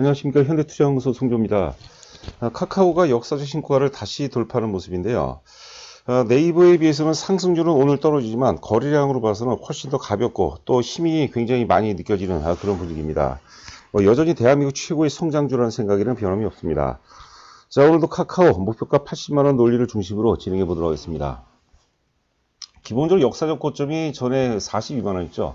안녕하십니까. 현대투자연구소 송조입니다. 카카오가 역사적 신고가를 다시 돌파하는 모습인데요. 네이버에 비해서는 상승률은 오늘 떨어지지만 거래량으로 봐서는 훨씬 더 가볍고 또 힘이 굉장히 많이 느껴지는 그런 분위기입니다. 여전히 대한민국 최고의 성장주라는 생각에는 변함이 없습니다. 자, 오늘도 카카오 목표가 80만원 논리를 중심으로 진행해 보도록 하겠습니다. 기본적으로 역사적 고점이 전에 42만원 있죠.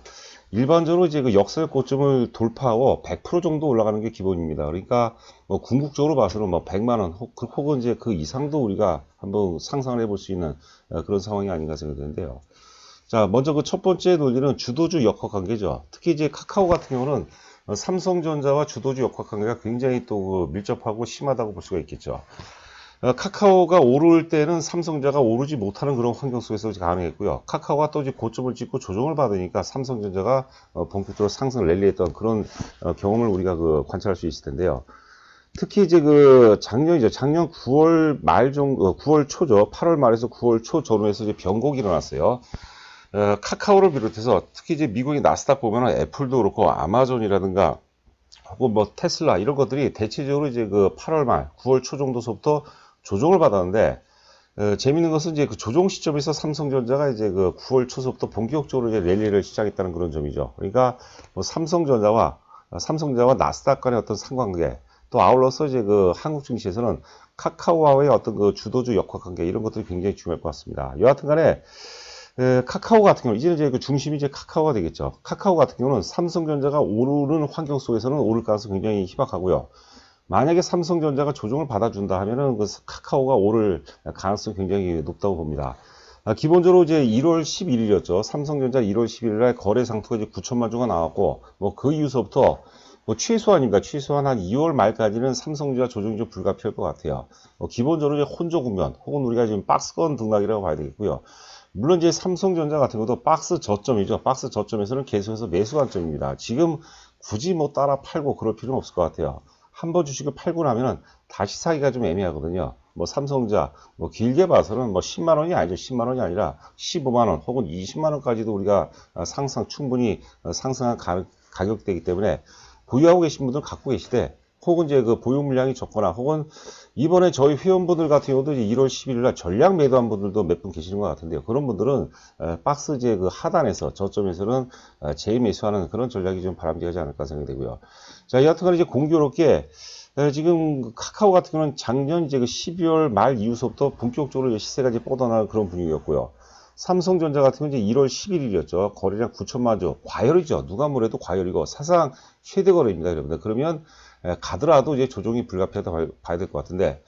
일반적으로 이제 그 역사적 고점을 돌파하고 100% 정도 올라가는 게 기본입니다. 그러니까 뭐 궁극적으로 봐서는 뭐 100만원 혹은 이제 그 이상도 우리가 한번 상상을 해볼 수 있는 그런 상황이 아닌가 생각되는데요. 자, 먼저 그 첫 번째 논리는 주도주 역학 관계죠. 특히 이제 카카오 같은 경우는 삼성전자와 주도주 역학 관계가 굉장히 또 밀접하고 심하다고 볼 수가 있겠죠. 카카오가 오를 때는 삼성전자가 오르지 못하는 그런 환경 속에서 가능했고요. 카카오가 또 이제 고점을 찍고 조정을 받으니까 삼성전자가 본격적으로 상승을 랠리했던 그런 경험을 우리가 관찰할 수 있을 텐데요. 특히 이제 작년이죠. 작년 9월 말 정도, 9월 초죠. 8월 말에서 9월 초 전후에서 이제 변곡이 일어났어요. 카카오를 비롯해서 특히 이제 미국의 나스닥 보면은 애플도 그렇고 아마존이라든가 혹은 뭐 테슬라 이런 것들이 대체적으로 이제 8월 말, 9월 초 정도서부터 조정을 받았는데, 재밌는 것은 이제 그 조정 시점에서 삼성전자가 이제 9월 초서부터 본격적으로 이제 랠리를 시작했다는 그런 점이죠. 그러니까 뭐 삼성전자와 나스닥 간의 어떤 상관관계, 또 아울러서 이제 한국 증시에서는 카카오와의 어떤 주도주 역학 관계 이런 것들이 굉장히 중요할 것 같습니다. 여하튼 간에 카카오 같은 경우 이제는 이제 중심이 이제 카카오가 되겠죠. 카카오 같은 경우는 삼성전자가 오르는 환경 속에서는 오를 가능성이 굉장히 희박하고요. 만약에 삼성전자가 조정을 받아준다 하면은 카카오가 오를 가능성이 굉장히 높다고 봅니다. 기본적으로 이제 1월 11일이었죠. 삼성전자 1월 11일 날 거래 상투가 이제 9천만 주가 나왔고, 뭐 그 이후서부터 뭐 최소한입니다. 최소한 한 2월 말까지는 삼성전자 조정이 좀 불가피할 것 같아요. 기본적으로 이제 혼조 국면, 혹은 우리가 지금 박스권 등락이라고 봐야 되겠고요. 물론 이제 삼성전자 같은 것도 박스 저점이죠. 박스 저점에서는 계속해서 매수 관점입니다. 지금 굳이 뭐 따라 팔고 그럴 필요는 없을 것 같아요. 한번 주식을 팔고 나면은 다시 사기가 좀 애매하거든요. 뭐 삼성전자 뭐 길게 봐서는 뭐 10만 원이 아니죠. 10만 원이 아니라 15만 원 혹은 20만 원까지도 우리가 충분히 상승한 가격대이기 때문에 보유하고 계신 분들은 갖고 계시되, 혹은 이제 보유 물량이 적거나, 혹은 이번에 저희 회원분들 같은 경우도 이제 1월 11일 날 전량 매도한 분들도 몇 분 계시는 것 같은데요. 그런 분들은 박스제 하단에서 저점에서는 재매수하는 그런 전략이 좀 바람직하지 않을까 생각되고요. 자, 여하튼 이제 공교롭게 지금 카카오 같은 경우는 작년 이제 12월 말 이후서부터 본격적으로 시세가 이제 뻗어나가는 그런 분위기였고요. 삼성전자 같은 경우는 이제 1월 11일이었죠. 거래량 9천만 주. 과열이죠. 누가 뭐래도 과열이고 사상 최대 거래입니다, 여러분들. 그러면 가더라도 이제 조정이 불가피하다 봐야 될 것 같은데,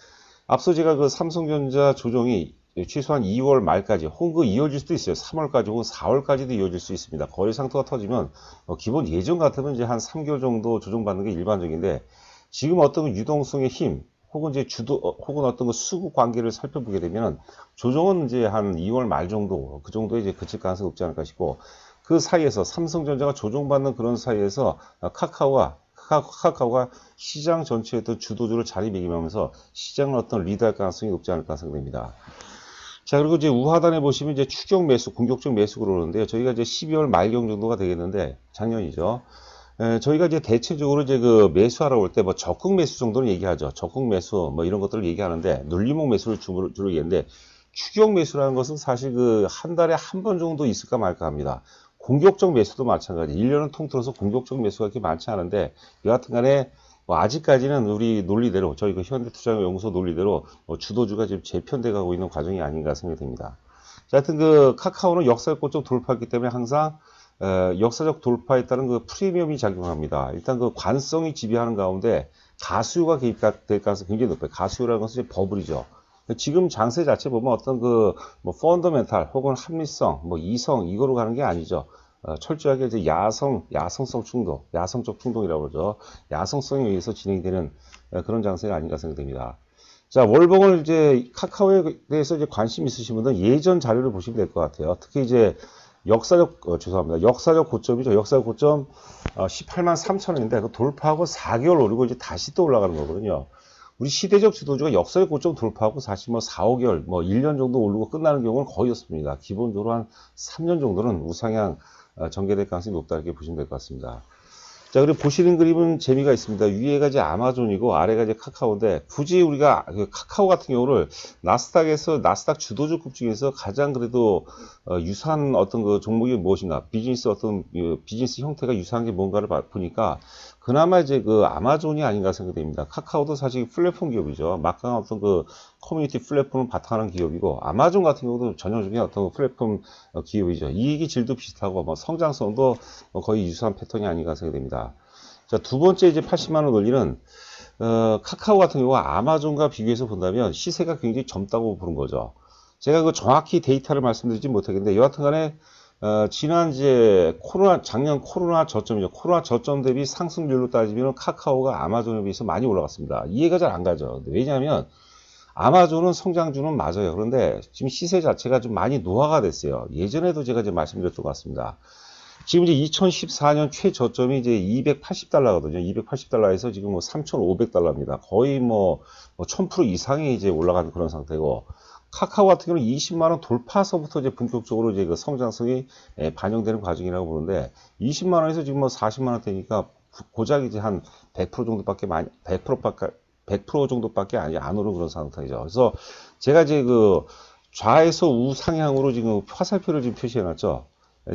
앞서 제가 삼성전자 조정이 최소한 2월 말까지 혹은 이어질 수도 있어요. 3월까지 혹은 4월까지도 이어질 수 있습니다. 거래 상태가 터지면 기본 예전 같으면 이제 한 3개월 정도 조정받는 게 일반적인데, 지금 어떤 유동성의 힘 혹은 이제 혹은 어떤 수급 관계를 살펴보게 되면 조정은 이제 한 2월 말 정도 그 정도에 이제 그칠 가능성이 없지 않을까 싶고, 그 사이에서 삼성전자가 조정받는 그런 사이에서 카카오가 시장 전체의 어떤 주도주를 자리매김하면서 시장을 어떤 리드할 가능성이 높지 않을까 생각됩니다. 자, 그리고 이제 우하단에 보시면 이제 추격 매수, 공격적 매수 그러는데요. 저희가 이제 12월 말경 정도가 되겠는데, 작년이죠. 저희가 이제 대체적으로 이제 매수하러 올 때 뭐 적극 매수 정도는 얘기하죠. 적극 매수 뭐 이런 것들을 얘기하는데, 눌림목 매수를 주로 얘기하는데, 추격 매수라는 것은 사실 한 달에 한 번 정도 있을까 말까 합니다. 공격적 매수도 마찬가지. 1년은 통틀어서 공격적 매수가 그렇게 많지 않은데, 여하튼 간에 뭐 아직까지는 우리 논리대로, 저희 현대투자연구소 논리대로 주도주가 지금 재편돼 가고 있는 과정이 아닌가 생각됩니다. 자, 하여튼 카카오는 역사적 고점 돌파했기 때문에 항상 역사적 돌파에 따른 프리미엄이 작용합니다. 일단 관성이 지배하는 가운데 가수요가 개입될 가능성이 굉장히 높아요. 가수요라는 것은 이제 버블이죠. 지금 장세 자체 보면 어떤 뭐 펀더멘탈 혹은 합리성, 뭐 이성 이거로 가는 게 아니죠. 철저하게 이제 야성적 충동이라고 그러죠. 야성성에 의해서 진행되는 그런 장세가 아닌가 생각됩니다. 자, 월봉을 이제 카카오에 대해서 이제 관심 있으신 분들은 예전 자료를 보시면 될 것 같아요. 특히 이제 죄송합니다. 역사적 고점이죠. 역사적 고점 18만 3천원인데 돌파하고 4개월 오르고 이제 다시 또 올라가는 거거든요. 우리 시대적 주도주가 역사적 고점 돌파하고 사실 뭐 4, 5개월, 뭐 1년 정도 오르고 끝나는 경우는 거의 없습니다. 기본적으로 한 3년 정도는 우상향 전개될 가능성이 높다 이렇게 보시면 될 것 같습니다. 자, 그리고 보시는 그림은 재미가 있습니다. 위에가 이제 아마존이고 아래가 이제 카카오인데 굳이 우리가 그 카카오 같은 경우를 나스닥 주도주급 중에서 가장 그래도 유사한 어떤 그 종목이 무엇인가 비즈니스 어떤 비즈니스 형태가 유사한 게 뭔가를 보니까 그나마 이제 그 아마존이 아닌가 생각됩니다. 카카오도 사실 플랫폼 기업이죠. 막강한 어떤 그 커뮤니티 플랫폼을 바탕하는 기업이고 아마존 같은 경우도 전형적인 어떤 플랫폼 기업이죠. 이익이 질도 비슷하고 뭐 성장성도 거의 유사한 패턴이 아닌가 생각됩니다. 자, 두 번째 이제 80만 원 논리는 카카오 같은 경우가 아마존과 비교해서 본다면 시세가 굉장히 젊다고 보는 거죠. 제가 그 정확히 데이터를 말씀드리지 못하겠는데 여하튼간에 지난 작년 코로나 저점이죠. 코로나 저점 대비 상승률로 따지면 카카오가 아마존에 비해서 많이 올라갔습니다. 이해가 잘 안 가죠. 왜냐하면 아마존은 성장주는 맞아요. 그런데 지금 시세 자체가 좀 많이 노화가 됐어요. 예전에도 제가 이제 말씀드렸던 것 같습니다. 지금 이제 2014년 최저점이 이제 280달러거든요. 280달러에서 지금 뭐 3,500달러입니다. 거의 뭐 1000% 이상이 이제 올라가는 그런 상태고, 카카오 같은 경우는 20만원 돌파서부터 이제 본격적으로 이제 그 성장성이 반영되는 과정이라고 보는데, 20만원에서 지금 뭐 40만원대니까 고작 이제 한 100% 정도밖에 100% 정도밖에 안 오른 그런 상태죠. 그래서 제가 이제 그 좌에서 우상향으로 지금 화살표를 지금 표시해 놨죠.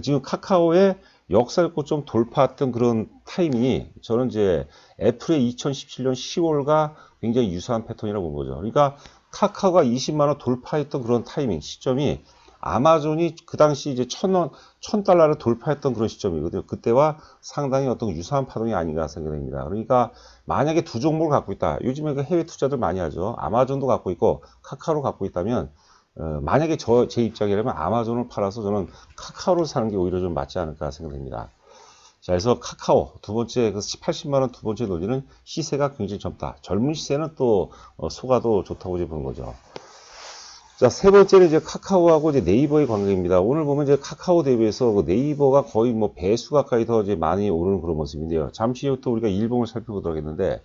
지금 카카오의 역사고점 돌파했던 그런 타이밍이 저는 이제 애플의 2017년 10월과 굉장히 유사한 패턴이라고 본 거죠. 그러니까 카카오가 20만원 돌파했던 그런 타이밍, 시점이 아마존이 그 당시 이제 1000달러를 돌파했던 그런 시점이거든요. 그때와 상당히 어떤 유사한 파동이 아닌가 생각됩니다. 그러니까 만약에 두 종목을 갖고 있다. 요즘에 그 해외 투자들 많이 하죠. 아마존도 갖고 있고 카카오를 갖고 있다면 만약에 제 입장이라면 아마존을 팔아서 저는 카카오를 사는 게 오히려 좀 맞지 않을까 생각됩니다. 자, 그래서 카카오 두 번째 그 80만원 두 번째 논리는 시세가 굉장히 젊다. 젊은 시세는 또 소가도 좋다고 이제 보는 거죠. 자, 세 번째는 이제 카카오하고 이제 네이버의 관계입니다. 오늘 보면 이제 카카오 대비해서 그 네이버가 거의 뭐 배수 가까이 더 이제 많이 오르는 그런 모습인데요. 잠시 후 또 우리가 일봉을 살펴보도록 하겠는데,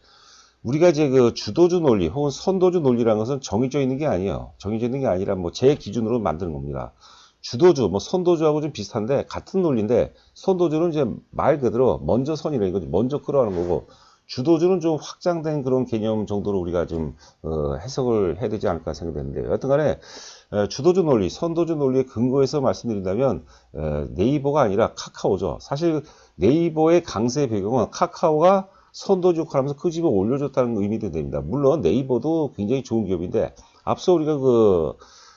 우리가 이제 그 주도주 논리 혹은 선도주 논리라는 것은 정해져 있는 게 아니에요. 정해져 있는 게 아니라 뭐 제 기준으로 만드는 겁니다. 주도주, 뭐 선도주하고 좀 비슷한데 같은 논리인데, 선도주는 이제 말 그대로 먼저 선이라는 거죠. 먼저 끌어가는 거고, 주도주는 좀 확장된 그런 개념 정도로 우리가 좀 해석을 해야 되지 않을까 생각되는데, 여하튼간에 주도주 논리, 선도주 논리의 근거에서 말씀드린다면 네이버가 아니라 카카오죠. 사실 네이버의 강세 배경은 카카오가 선도주 역할을 하면서 끄집어 올려줬다는 의미도 됩니다. 물론 네이버도 굉장히 좋은 기업인데, 앞서 우리가 그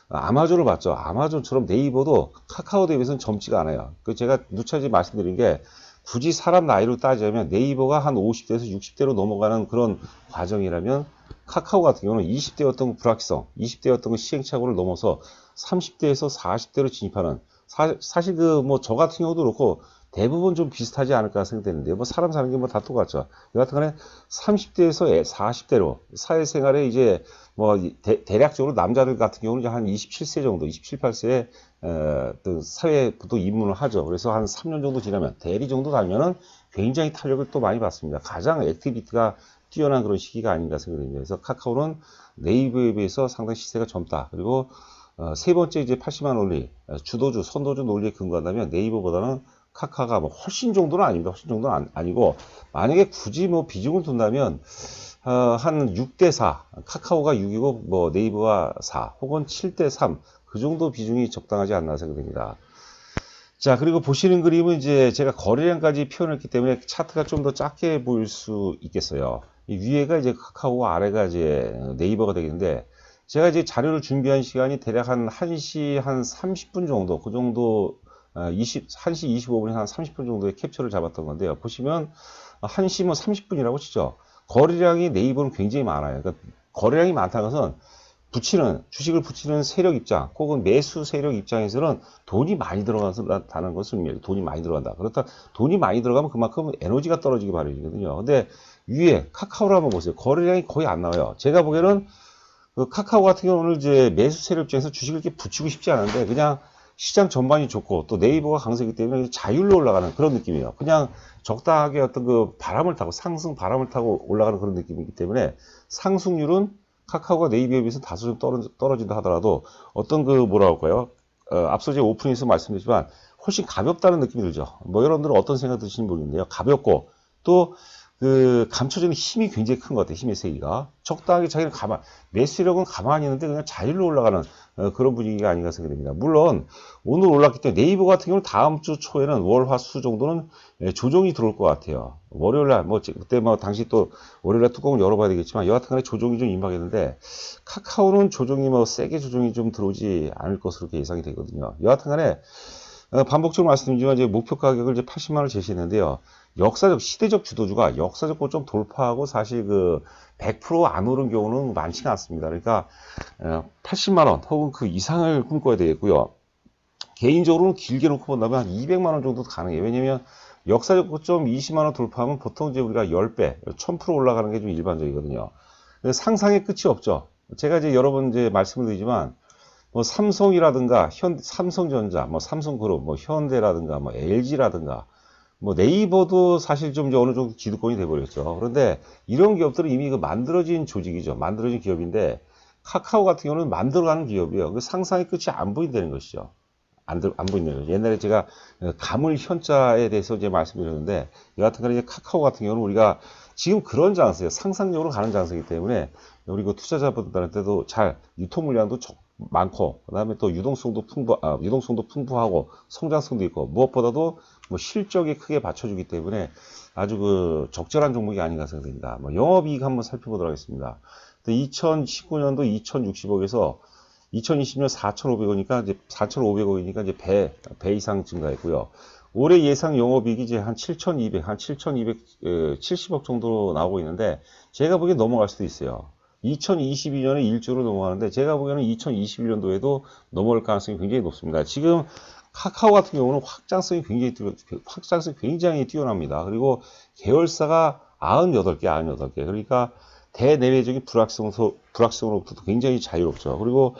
아마존을 봤죠. 아마존처럼 네이버도 카카오 대비해서는 젊지가 않아요. 그 제가 누차지 말씀드린 게, 굳이 사람 나이로 따지자면 네이버가 한 50대에서 60대로 넘어가는 그런 과정이라면, 카카오 같은 경우는 20대였던 불확실성, 20대였던 시행착오를 넘어서 30대에서 40대로 진입하는, 사실 그 뭐 저 같은 경우도 그렇고 대부분 좀 비슷하지 않을까 생각되는데, 뭐 사람 사는 게 뭐 다 똑같죠. 여하튼간에 30대에서 40대로 사회생활에 이제 뭐 대략적으로 남자들 같은 경우는 한 27세 정도, 27, 8세에 사회에 또 입문을 하죠. 그래서 한 3년 정도 지나면, 대리 정도 달면은 굉장히 탄력을 또 많이 받습니다. 가장 액티비티가 뛰어난 그런 시기가 아닌가 생각됩니다. 그래서 카카오는 네이버에 비해서 상당히 시세가 젊다. 그리고 세 번째 이제 80만 논리, 주도주, 선도주 논리에 근거한다면 네이버보다는 카카가 뭐 훨씬 정도는 아닙니다. 훨씬 정도는 아니고, 만약에 굳이 뭐 비중을 둔다면 한 6대4, 카카오가 6이고 뭐 네이버가 4, 혹은 7대3, 그 정도 비중이 적당하지 않나 생각됩니다. 자, 그리고 보시는 그림은 이제 제가 거래량까지 표현했기 때문에 차트가 좀 더 작게 보일 수 있겠어요. 이 위에가 이제 카카오고 아래가 이제 네이버가 되겠는데, 제가 이제 자료를 준비한 시간이 대략 한 1시 한 30분 정도, 그 정도 1시 25분에 한 30분 정도의 캡처를 잡았던 건데요. 보시면 1시 뭐 30분이라고 치죠. 거래량이 네이버는 굉장히 많아요. 그러니까 거래량이 많다는 것은 주식을 붙이는 세력 입장, 혹은 매수 세력 입장에서는 돈이 많이 들어간다는 것을 의미해요. 돈이 많이 들어간다. 그렇다, 돈이 많이 들어가면 그만큼 에너지가 떨어지기 마련이거든요. 근데 위에 카카오를 한번 보세요. 거래량이 거의 안 나와요. 제가 보기에는 그 카카오 같은 경우는 이제 매수 세력 입장에서 주식을 이렇게 붙이고 싶지 않은데, 그냥 시장 전반이 좋고 또 네이버가 강세이기 때문에 자율로 올라가는 그런 느낌이에요. 그냥 적당하게 어떤 그 바람을 타고, 상승 바람을 타고 올라가는 그런 느낌이기 때문에, 상승률은 카카오가 네이버에 비해서 다소 좀 떨어진다 하더라도 어떤 그 뭐라 할까요? 앞서 제가 오프닝에서 말씀드렸지만 훨씬 가볍다는 느낌이 들죠. 뭐 여러분들은 어떤 생각 드시는지 모르겠는데요. 가볍고 또 그 감춰주는 힘이 굉장히 큰 것 같아요. 힘의 세기가 적당하게 자기는 매수력은 가만히 있는데 그냥 자율로 올라가는 그런 분위기가 아닌가 생각이 됩니다. 물론 오늘 올랐기 때문에 네이버 같은 경우는 다음 주 초에는 월, 화, 수 정도는 조정이 들어올 것 같아요. 월요일날 뭐 그때 뭐 당시 또 월요일날 뚜껑을 열어봐야 되겠지만 여하튼간에 조정이 좀 임하겠는데 카카오는 조정이 뭐 세게 조정이 좀 들어오지 않을 것으로 예상이 되거든요. 여하튼간에 반복적으로 말씀드리지만 이제 목표 가격을 이제 80만 원을 제시했는데요. 역사적 시대적 주도주가 역사적 고점 돌파하고 사실 그 100%안 오른 경우는 많지가 않습니다. 그러니까 80만 원 혹은 그 이상을 꿈꿔야 되겠고요. 개인적으로는 길게 놓고 본다면 한 200만 원 정도 가능해요. 왜냐면 역사적 고점 20만 원 돌파하면 보통 이제 우리가 10배, 1000% 올라가는 게 좀 일반적이거든요. 상상의 끝이 없죠. 제가 이제 여러 번 이제 말씀을 드리지만 뭐 삼성이라든가 삼성전자, 뭐 삼성그룹, 뭐 현대라든가, 뭐 LG라든가, 뭐 네이버도 사실 좀 이제 어느 정도 기득권이 돼버렸죠. 그런데 이런 기업들은 이미 그 만들어진 조직이죠. 만들어진 기업인데 카카오 같은 경우는 만들어가는 기업이에요. 그 상상의 끝이 안 보인다는 것이죠. 안 보이는 거죠. 옛날에 제가 가물 현자에 대해서 이제 말씀드렸는데 여하튼간에 이제 카카오 같은 경우는 우리가 지금 그런 장세예요. 상상력으로 가는 장세이기 때문에 우리 그 투자자분들한테도 잘 유통 물량도 많고 그다음에 또 유동성도 풍부하고 성장성도 있고 무엇보다도 뭐 실적이 크게 받쳐주기 때문에 아주 그 적절한 종목이 아닌가 생각됩니다. 뭐 영업이익 한번 살펴보도록 하겠습니다. 2019년도 2060억에서 2020년 4,500원이니까 이제 4,500원이니까 이제 배 이상 증가했고요. 올해 예상 영업이익이 이제 한 7,270억 정도 나오고 있는데 제가 보기엔 넘어갈 수도 있어요. 2022년에 1조로 넘어가는데 제가 보기에는 2021년도에도 넘어갈 가능성이 굉장히 높습니다. 지금 카카오 같은 경우는 확장성이 굉장히 뛰어납니다. 그리고 계열사가 98개. 그러니까 대내외적인 불확성으로부터 굉장히 자유롭죠. 그리고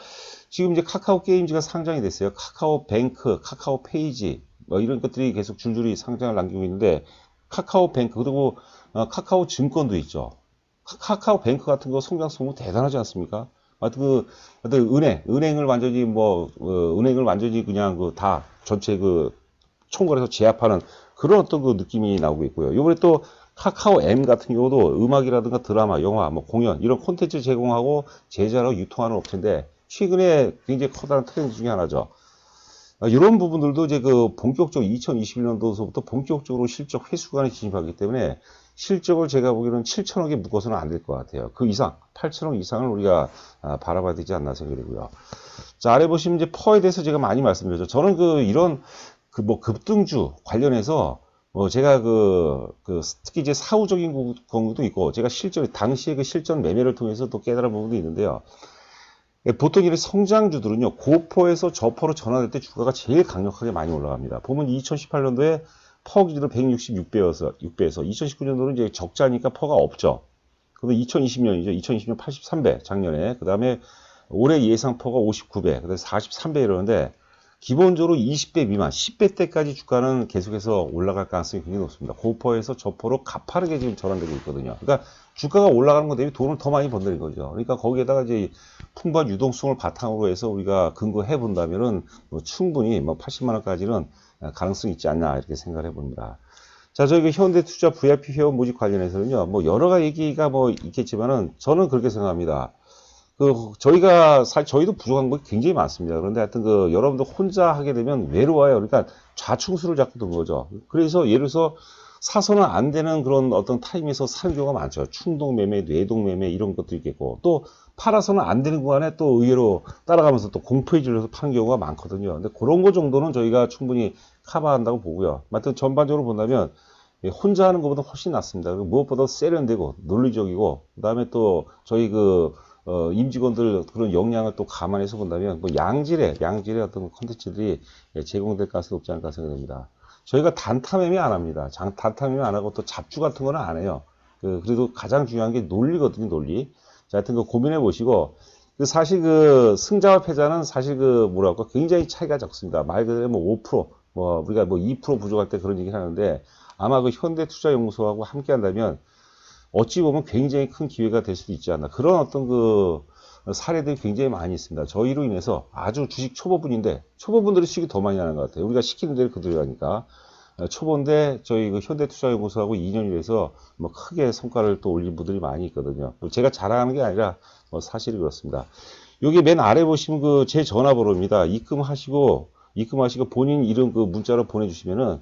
지금 이제 카카오 게임즈가 상장이 됐어요. 카카오 뱅크, 카카오 페이지, 뭐 이런 것들이 계속 줄줄이 상장을 남기고 있는데 카카오 뱅크, 그리고 카카오 증권도 있죠. 카카오 뱅크 같은 거 성장성도 대단하지 않습니까? 하여튼 은행을 완전히 그냥 그 다 전체 그 총괄해서 제압하는 그런 어떤 그 느낌이 나오고 있고요. 이번에 또 카카오 M 같은 경우도 음악이라든가 드라마, 영화, 뭐 공연 이런 콘텐츠 제공하고 제작하고 유통하는 업체인데 최근에 굉장히 커다란 트렌드 중에 하나죠. 이런 부분들도 이제 그 본격적으로 2021년도서부터 본격적으로 실적 회수간에 진입하기 때문에 실적을 제가 보기에는 7천억에 묶어서는 안 될 것 같아요. 그 이상, 8천억 이상을 우리가 바라봐야 되지 않나 생각이 되고요. 자, 아래 보시면 이제 퍼에 대해서 제가 많이 말씀드렸죠. 저는 이런 급등주 관련해서 제가 특히 이제 사후적인 경우도 있고, 제가 당시에 그 실전 매매를 통해서 또 깨달은 부분도 있는데요. 보통 이런 성장주들은요, 고퍼에서 저퍼로 전환될 때 주가가 제일 강력하게 많이 올라갑니다. 보면 2018년도에 퍼 기준으로 166배에서 2019년도는 이제 적자니까 퍼가 없죠. 그리고 2020년이죠. 2020년 83배 작년에. 그 다음에 올해 예상 퍼가 59배, 그다음에 43배 이러는데 기본적으로 20배 미만, 10배 때까지 주가는 계속해서 올라갈 가능성이 굉장히 높습니다. 고퍼에서 저퍼로 가파르게 지금 전환되고 있거든요. 그러니까 주가가 올라가는 것 대비 돈을 더 많이 번다는 거죠. 그러니까 거기에다가 이제 풍부한 유동성을 바탕으로 해서 우리가 근거해 본다면은 충분히 80만 원까지는 가능성이 있지 않나 이렇게 생각을 해봅니다. 자, 저희 현대투자 VIP 회원 모집 관련해서는요, 여러 가지 얘기가 있겠지만은 저는 그렇게 생각합니다. 저희도 부족한 거 굉장히 많습니다. 그런데 하여튼 여러분들 혼자 하게 되면 외로워요. 그러니까 좌충수를 자꾸 둔 거죠. 그래서 예를 들어서 사서는 안 되는 그런 어떤 타임에서 사는 경우가 많죠. 충동 매매, 뇌동 매매 이런 것도 있겠고, 또 팔아서는 안 되는 구간에 또 의외로 따라가면서 또 공포에 질려서 파는 경우가 많거든요. 근데 그런 거 정도는 저희가 충분히 커버한다고 보고요. 하여튼 전반적으로 본다면 혼자 하는 것보다 훨씬 낫습니다. 무엇보다 세련되고 논리적이고, 그 다음에 또 저희 임직원들 그런 역량을 또 감안해서 본다면 양질의 어떤 콘텐츠들이 제공될 가능성이 높지 않을까 생각됩니다. 저희가 단타 매매 안 합니다. 단타 매매 안 하고 또 잡주 같은 거는 안 해요. 그래도 가장 중요한 게 논리거든요, 논리. 자, 하여튼 고민해 보시고, 사실 승자와 패자는 사실 굉장히 차이가 적습니다. 말 그대로 5%, 우리가 2% 부족할 때 그런 얘기를 하는데, 아마 현대투자연구소하고 함께 한다면, 어찌 보면 굉장히 큰 기회가 될 수도 있지 않나. 그런 어떤 사례들이 굉장히 많이 있습니다. 저희로 인해서 아주 주식 초보분들이 수익이 더 많이 나는 것 같아요. 우리가 시키는 대로 그대로 하니까. 초보인데 저희 그 현대투자연구소하고 2년이라서 뭐 크게 성과를 또 올린 분들이 많이 있거든요. 제가 자랑하는 게 아니라 사실이 그렇습니다. 여기 맨 아래 보시면 그 제 전화번호입니다. 입금하시고 본인 이름 그 문자로 보내주시면은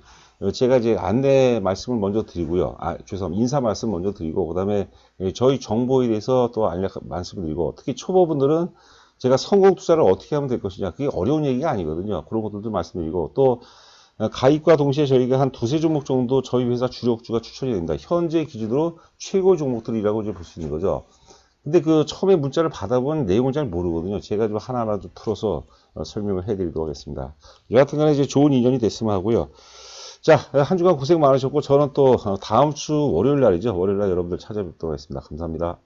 제가 이제 안내 말씀을 먼저 드리고요. 죄송합니다. 인사 말씀 먼저 드리고, 그 다음에 저희 정보에 대해서 또 말씀을 드리고, 특히 초보분들은 제가 성공 투자를 어떻게 하면 될 것이냐. 그게 어려운 얘기가 아니거든요. 그런 것들도 말씀드리고, 또 가입과 동시에 저희가 한 두세 종목 정도 저희 회사 주력주가 추천이 됩니다. 현재 기준으로 최고 종목들이라고 이제 볼 수 있는 거죠. 근데 그 처음에 문자를 받아본 내용을 잘 모르거든요. 제가 좀 하나하나 좀 풀어서 설명을 해드리도록 하겠습니다. 여하튼간에 이제 좋은 인연이 됐으면 하고요. 자, 한 주간 고생 많으셨고, 저는 또 다음 주 월요일 날이죠. 월요일 날 여러분들 찾아뵙도록 하겠습니다. 감사합니다.